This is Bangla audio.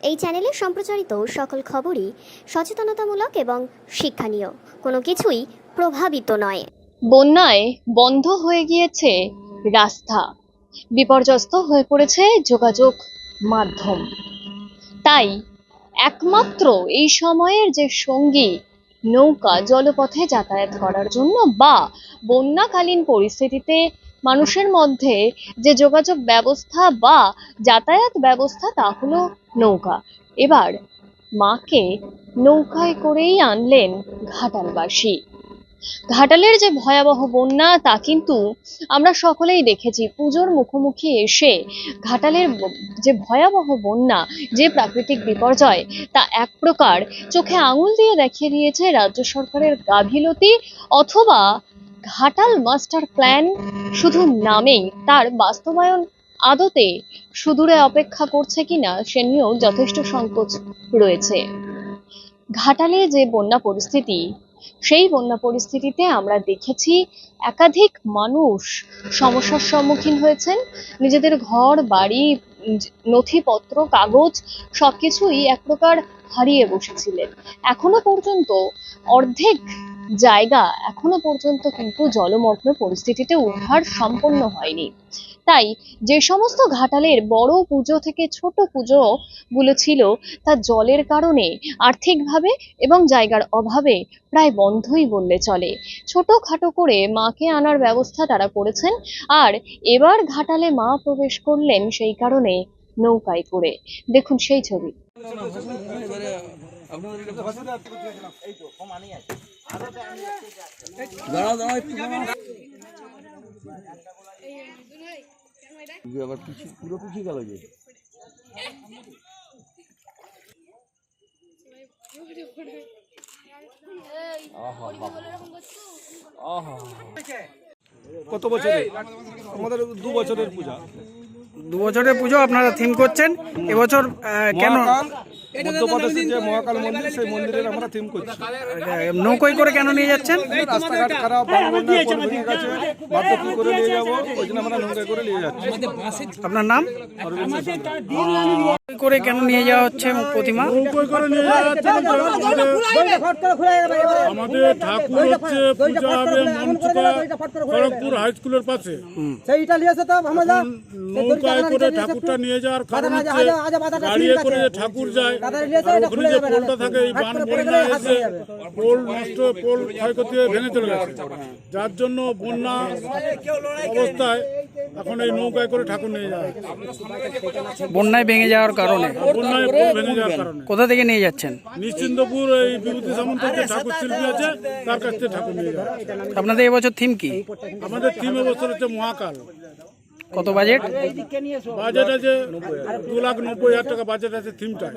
এই চ্যানেলে সম্প্রচারিত সকল খবরই সচেতনতামূলক এবং শিক্ষণীয়, কোনো কিছুই প্রভাবিত নয়। বন্যায় বন্ধ হয়ে গিয়েছে রাস্তা, বিপর্যস্ত হয়ে পড়েছে যোগাযোগ মাধ্যম। তাই একমাত্র এই সময়ের যে সঙ্গী নৌকা, জলপথে যাতায়াত করার জন্য বা বন্যাকালীন পরিস্থিতিতে মানুষের মধ্যে যে যোগাযোগ ব্যবস্থা বা যাতায়াত ব্যবস্থা, তা হলো নৌকা। এবার মাকে নৌকায় করেই আনলেন ঘাটালবাসী। ঘাটালের যে ভয়াবহ বন্যা, তা কিন্তু আমরা সকলেই দেখেছি। পুজোর মুখোমুখি এসে ঘাটালের যে ভয়াবহ বন্যা, যে প্রাকৃতিক বিপর্যয়, তা এক প্রকার চোখে আঙুল দিয়ে দেখিয়ে দিয়েছে রাজ্য সরকারের গাফিলতি, অথবা ঘাটাল মাস্টার প্ল্যান শুধু নামেই, তার বাস্তবায়ন আদতে সুদূরে অপেক্ষা করছে কিনা সে নিয়েও যথেষ্ট সংকোচ রয়েছে। ঘাটালে যে বন্যা পরিস্থিতি, সেই বন্যা পরিস্থিতিতে আমরা দেখেছি একাধিক মানুষ সমস্যার সম্মুখীন হয়েছেন। নিজেদের ঘর বাড়ি, নথিপত্র, কাগজ সবকিছুই এক প্রকার হারিয়ে বসেছিলেন। এখনো পর্যন্ত অর্ধেক জায়গা এখনো পর্যন্ত কিন্তু জলমগ্ন পরিস্থিতিতে উদ্ধার সম্পন্ন হয়নি। তাই যে সমস্ত ঘাটালের বড় পুজো থেকে ছোট পুজো গুলো ছিল, তা জলের কারণে, আর্থিকভাবে এবং জায়গার অভাবে প্রায় বন্ধই বললে চলে। ছোটখাটো করে মাকে আনার ব্যবস্থা তারা করেছেন, আর এবার ঘাটালে মা প্রবেশ করলেন সেই কারণে নৌকায় করে। দেখুন সেই ছবি। আবার পুরো পিছিয়ে গেল যে কত বছরে? আমাদের 2 বছরের পূজা। 2 বছরের পুজো আপনারা থিম করছেন এবছর কেন? মধ্যপ্রদেশের যে মহাকাল মন্দির, সেই মন্দিরের আমরা থিম করছি। নৌকোয় করে কেন নিয়ে যাচ্ছেন? রাস্তাঘাট খারাপ, বাথরুম করে নিয়ে যাবো, ওই জন্য আমরা নৌকায় করে নিয়ে যাচ্ছি। আপনার নাম? করে কেন নিয়ে যাওয়া হচ্ছে প্রতিমা? করে নিয়ে যাওয়া হচ্ছে আমাদের ঠাকুর হচ্ছে পূজা হবে মনসুকা খড়গপুর হাই স্কুলের পাশে। নৌকায় করে ঠাকুরটা নিয়ে যাওয়ার কারণ হচ্ছে গাড়ি করে ঠাকুর যায়, আর ওখানে যে পোলটা থাকে, এই বান বন্যা এসে পোল নষ্ট, পোল ক্ষয়ক্ষতি হয়ে ভেঙে চলে গেছে, যার জন্য বন্যা অবস্থায় এখন এই নৌকায় করে ঠাকুর নিয়ে যাওয়া হচ্ছে। বন্যায় ভেঙে যাওয়ার কারণে? বন্যায় পোল ভেঙে যাওয়ার কারণে। কোথা থেকে নিয়ে যাচ্ছেন? নিশ্চিন্দপুর এই বিভূতি সামন্তের যে ঠাকুর শিল্পী আছে, তার কাছ থেকে ঠাকুর নিয়ে যাওয়া। আপনাদের এবছর থিম কি? আমাদের থিম এবছর হচ্ছে মহাকাল। কত বাজেট? বাজেট আছে 2,90,000 টাকা বাজেট আছে থিমটা।